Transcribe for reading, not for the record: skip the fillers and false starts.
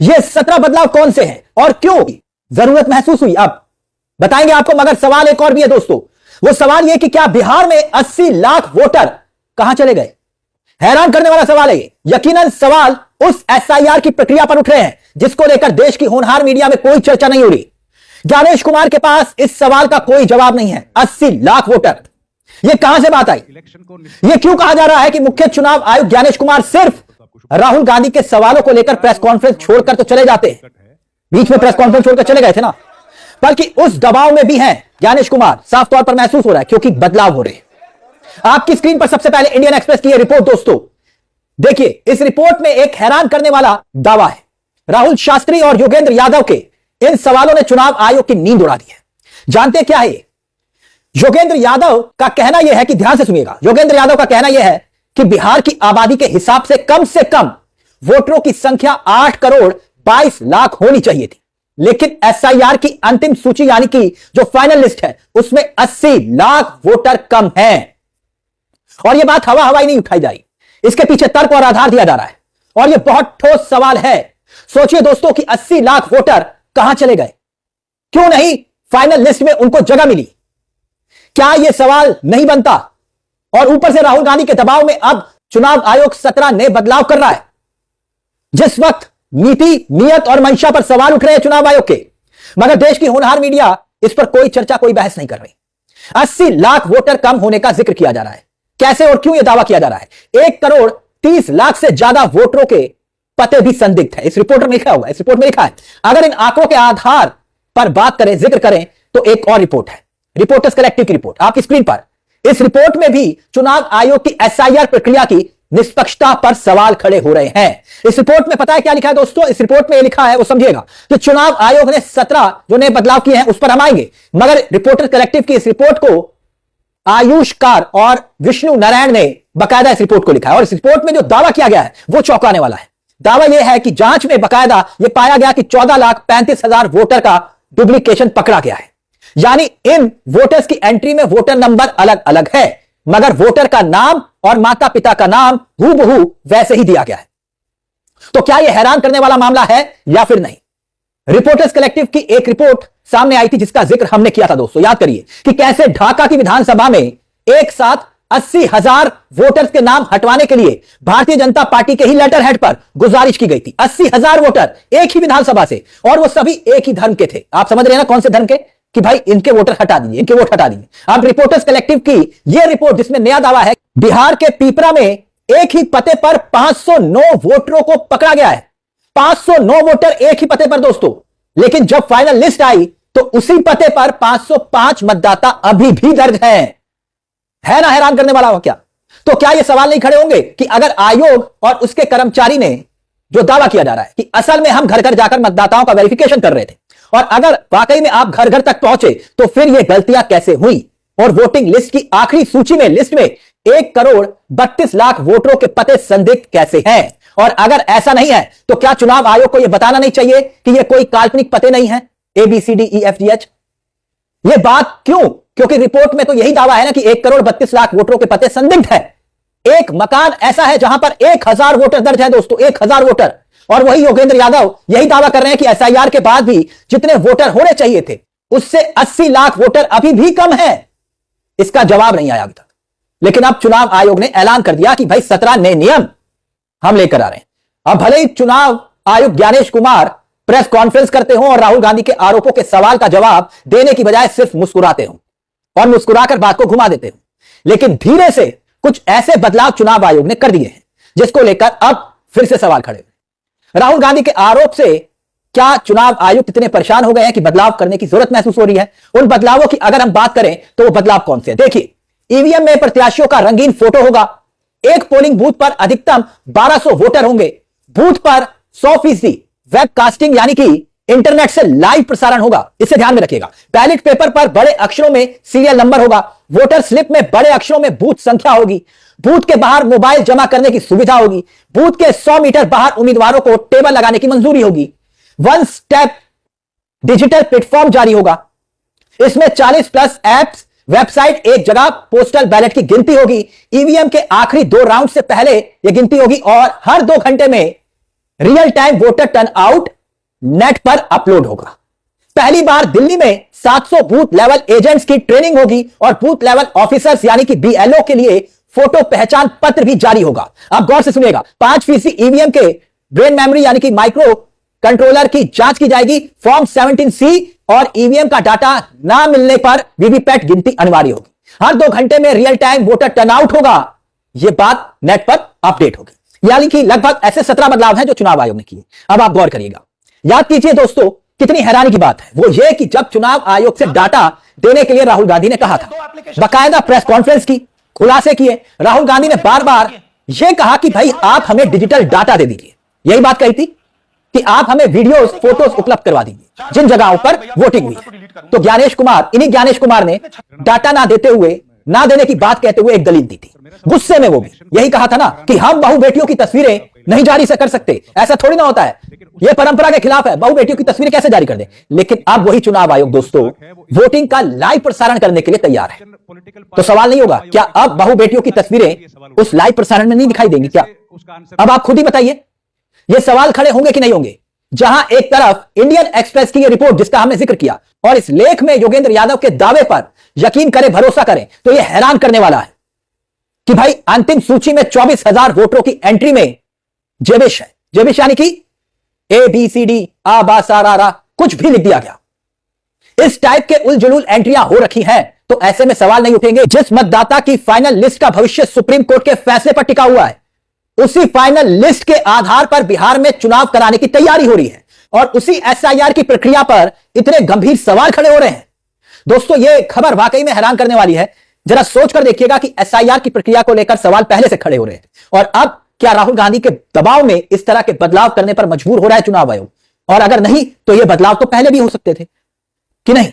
ये 17 बदलाव कौन से हैं और क्यों जरूरत महसूस हुई, अब बताएंगे आपको। मगर सवाल एक और भी है दोस्तों, वो सवाल ये कि क्या बिहार में 80 लाख वोटर कहां चले गए? हैरान करने वाला सवाल है ये। यकीनन सवाल उस एसआईआर की प्रक्रिया पर उठ रहे हैं जिसको लेकर देश की होनहार मीडिया में कोई चर्चा नहीं हो रही। ज्ञानेश कुमार के पास इस सवाल का कोई जवाब नहीं है। 80 लाख वोटर, ये कहां से बात आई? ये क्यों कहा जा रहा है कि मुख्य चुनाव आयुक्त ज्ञानेश कुमार सिर्फ राहुल गांधी के सवालों को लेकर प्रेस कॉन्फ्रेंस छोड़कर तो चले जाते हैं, बीच में प्रेस कॉन्फ्रेंस छोड़कर चले गए थे ना, बल्कि उस दबाव में भी हैं ज्ञानेश कुमार, साफ तौर पर महसूस हो रहा है क्योंकि बदलाव हो रहे हैं। आपकी स्क्रीन पर सबसे पहले इंडियन एक्सप्रेस की यह रिपोर्ट दोस्तों देखिए। इस रिपोर्ट में एक हैरान करने वाला दावा है। राहुल शास्त्री और योगेंद्र यादव के इन सवालों ने चुनाव आयोग की नींद उड़ा दी है। जानते क्या है? योगेंद्र यादव का कहना यह है कि, ध्यान से सुनिएगा, योगेंद्र यादव का कहना यह है कि बिहार की आबादी के हिसाब से कम वोटरों की संख्या 8 करोड़ 22 लाख होनी चाहिए थी, लेकिन एसआईआर की अंतिम सूची यानी कि जो फाइनल लिस्ट है उसमें 80 लाख वोटर कम हैं। और यह बात हवाई नहीं उठाई जा रही, इसके पीछे तर्क और आधार दिया जा रहा है और यह बहुत ठोस सवाल है। सोचिए दोस्तों कि 80 लाख वोटर कहां चले गए? क्यों नहीं फाइनल लिस्ट में उनको जगह मिली? क्या यह सवाल नहीं बनता? और ऊपर से राहुल गांधी के दबाव में अब चुनाव आयोग 17 नए बदलाव कर रहा है। जिस वक्त नीति, नियत और मंशा पर सवाल उठ रहे हैं चुनाव आयोग के, मगर देश की होनहार मीडिया इस पर कोई चर्चा, कोई बहस नहीं कर रही। 80 लाख वोटर कम होने का जिक्र किया जा रहा है। कैसे और क्यों यह दावा किया जा रहा है? 1 करोड़ 30 लाख से ज्यादा वोटरों के पते भी संदिग्ध है। इस रिपोर्ट में लिखा हुआ है, इस रिपोर्ट में लिखा है। अगर इन आंकड़ों के आधार पर बात करें, जिक्र करें, तो एक और रिपोर्ट है, रिपोर्टर्स कलेक्टिव की रिपोर्ट आपकी स्क्रीन पर। इस रिपोर्ट में भी चुनाव आयोग की एसआईआर प्रक्रिया की निष्पक्षता पर सवाल खड़े हो रहे हैं। इस रिपोर्ट में पता है क्या लिखा है दोस्तों? इस रिपोर्ट में लिखा है, वो समझिएगा, कि चुनाव आयोग ने 17 जो नए बदलाव किए हैं उस पर हम आएंगे, मगर रिपोर्टर्स कलेक्टिव की इस रिपोर्ट को आयुष कार और विष्णु नारायण ने बकायदा इस रिपोर्ट को लिखा है। और इस रिपोर्ट में जो दावा किया गया है वो चौंकाने वाला है। दावा यह है कि जांच में बकायदा यह पाया गया कि 14,35,000 वोटर का डुप्लीकेशन पकड़ा गया है। यानी इन वोटर्स की एंट्री में वोटर नंबर अलग अलग है, मगर वोटर का नाम और माता पिता का नाम हूबहू वैसे ही दिया गया है। तो क्या यह हैरान करने वाला मामला है या फिर नहीं? रिपोर्टर्स कलेक्टिव की एक रिपोर्ट सामने आई थी जिसका जिक्र हमने किया था दोस्तों, याद करिए, कि कैसे ढाका की विधानसभा में एक साथ 80,000 वोटर्स के नाम हटवाने के लिए भारतीय जनता पार्टी के ही लेटर हेड पर गुजारिश की गई थी। 80,000 वोटर एक ही विधानसभा से, और वो सभी एक ही धर्म के थे। आप समझ रहे हैं ना कौन से धर्म के? कि भाई इनके वोटर हटा दीजिए, इनके वोट हटा दीजिए। अब रिपोर्टर्स कलेक्टिव की यह रिपोर्ट जिसमें नया दावा है, बिहार के पीपरा में एक ही पते पर 509 वोटरों को पकड़ा गया है। 509 वोटर एक ही पते पर दोस्तों, लेकिन जब फाइनल लिस्ट आई तो उसी पते पर 505 मतदाता अभी भी दर्ज हैं। है ना हैरान करने वाला हो क्या? तो क्या यह सवाल नहीं खड़े होंगे कि अगर आयोग और उसके कर्मचारी ने जो दावा किया जा रहा है कि असल में हम घर घर जाकर मतदाताओं का वेरिफिकेशन कर रहे थे, और अगर वाकई में आप घर घर तक पहुंचे तो फिर यह गलतियां कैसे हुई? और वोटिंग लिस्ट की आखिरी सूची में, लिस्ट में 1 करोड़ 32 लाख वोटरों के पते संदिग्ध कैसे हैं? और अगर ऐसा नहीं है तो क्या चुनाव आयोग को यह बताना नहीं चाहिए कि यह कोई काल्पनिक पते नहीं है, ABCDEFGH? यह बात क्यों? क्योंकि रिपोर्ट में तो यही दावा है ना कि 1 करोड़ 32 लाख वोटरों के पते संदिग्ध है। एक मकान ऐसा है जहां पर 1000 वोटर दर्ज है दोस्तों, 1000 वोटर, और वही योगेंद्र यादव यही दावा कर रहे हैं कि एसआईआर के बाद भी जितने वोटर होने चाहिए थे उससे 80 लाख वोटर अभी भी कम है। इसका जवाब नहीं आया अभी तक, लेकिन अब चुनाव आयोग ने ऐलान कर दिया कि भाई 17 नए नियम हम लेकर आ रहे हैं। अब भले ही चुनाव आयुक्त ज्ञानेश कुमार प्रेस कॉन्फ्रेंस करते हो और राहुल गांधी के आरोपों के सवाल का जवाब देने की बजाय सिर्फ मुस्कुराते हो और मुस्कुराकर बात को घुमा देते हो, लेकिन धीरे से कुछ ऐसे बदलाव चुनाव आयोग ने कर दिए हैं जिसको लेकर अब फिर से सवाल खड़े हुए। राहुल गांधी के आरोप से क्या चुनाव आयुक्त इतने परेशान हो गए हैं कि बदलाव करने की जरूरत महसूस हो रही है? उन बदलावों की अगर हम बात करें तो वो बदलाव कौन से हैं? देखिए, ईवीएम में प्रत्याशियों का रंगीन फोटो होगा। एक पोलिंग बूथ पर अधिकतम 1200 वोटर होंगे। बूथ पर 100% वेबकास्टिंग यानी कि इंटरनेट से लाइव प्रसारण होगा, इसे ध्यान में रखिएगा। बैलेट पेपर पर बड़े अक्षरों में सीरियल नंबर होगा। वोटर स्लिप में बड़े अक्षरों में बूथ संख्या होगी। बूथ के बाहर मोबाइल जमा करने की सुविधा होगी। बूथ के 100 मीटर बाहर उम्मीदवारों को टेबल लगाने की मंजूरी होगी। 1 स्टेप डिजिटल प्लेटफॉर्म जारी होगा। इसमें 40+ एप्स, वेबसाइट, एक जगह पोस्टल बैलेट की गिनती होगी। ईवीएम के आखिरी 2 राउंड से पहले यह गिनती होगी और हर 2 घंटे में real time voter turnout net पर अपलोड होगा। पहली बार दिल्ली में 700 बूथ लेवल एजेंट्स की ट्रेनिंग होगी और बूथ लेवल ऑफिसर्स यानी कि बीएलओ के लिए फोटो पहचान पत्र भी जारी होगा। आप गौर से सुनिएगा, 5% ईवीएम के ब्रेन मेमोरी यानी कि माइक्रो कंट्रोलर की जांच की जाएगी। फॉर्म 17C और ईवीएम का डाटा ना मिलने पर वीवीपैट गिनती अनिवार्य होगी। हर 2 घंटे में रियल टाइम वोटर टर्नआउट होगा। यह बात नेट पर अपडेट होगी। यानी कि लगभग ऐसे 17 बदलाव हैं जो चुनाव आयोग ने किए। अब आप गौर करिएगा, याद कीजिए दोस्तों, कितनी हैरानी की बात है वो ये कि जब चुनाव आयोग से डाटा देने के लिए राहुल गांधी ने कहा था, बाकायदा प्रेस कॉन्फ्रेंस की, खुलासे किए। राहुल गांधी ने बार बार यह कहा कि भाई आप हमें डिजिटल डाटा दे दीजिए। यही बात कही थी कि आप हमें वीडियोस, फोटोज उपलब्ध करवा दीजिए जिन जगहों पर वोटिंग हुई है। तो इन्हीं ज्ञानेश कुमार ने डाटा ना देने की बात कहते हुए एक दलील दी थी। गुस्से में वो भी यही कहा था ना कि हम बहु बेटियों की तस्वीरें नहीं जारी से कर सकते, ऐसा थोड़ी ना होता है, यह परंपरा के खिलाफ है, बहु बेटियों की तस्वीरें कैसे जारी कर दें। लेकिन अब वही चुनाव आयोग दोस्तों वोटिंग का लाइव प्रसारण करने के लिए तैयार है। तो सवाल नहीं होगा क्या अब बहु बेटियों की तस्वीरें उस लाइव प्रसारण में नहीं दिखाई देंगी क्या? अब आप खुद ही बताइए, ये सवाल खड़े होंगे कि नहीं होंगे। जहां एक तरफ इंडियन एक्सप्रेस की यह रिपोर्ट जिसका हमने जिक्र किया और इस लेख में योगेंद्र यादव के दावे पर यकीन करें, भरोसा करें, तो यह हैरान करने वाला है कि भाई अंतिम सूची में 24,000 वोटरों की एंट्री में जेबिश है। जेबिश यानी कि ABCD आ बा सा रा रा कुछ भी लिख दिया गया। इस टाइप के उलझुल एंट्रियां हो रखी हैं, तो ऐसे में सवाल नहीं उठेंगे। जिस मतदाता की फाइनल लिस्ट का भविष्य सुप्रीम कोर्ट के फैसले पर टिका हुआ है, उसी फाइनल लिस्ट के आधार पर बिहार में चुनाव कराने की तैयारी हो रही है और उसी SIR की प्रक्रिया पर इतने गंभीर सवाल खड़े हो रहे हैं। दोस्तों, यह खबर वाकई में हैरान करने वाली है। जरा सोचकर देखिएगा कि SIR की प्रक्रिया को लेकर सवाल पहले से खड़े हो रहे हैं और अब क्या राहुल गांधी के दबाव में इस तरह के बदलाव करने पर मजबूर हो रहा है चुनाव आयोग? और अगर नहीं तो यह बदलाव तो पहले भी हो सकते थे कि नहीं?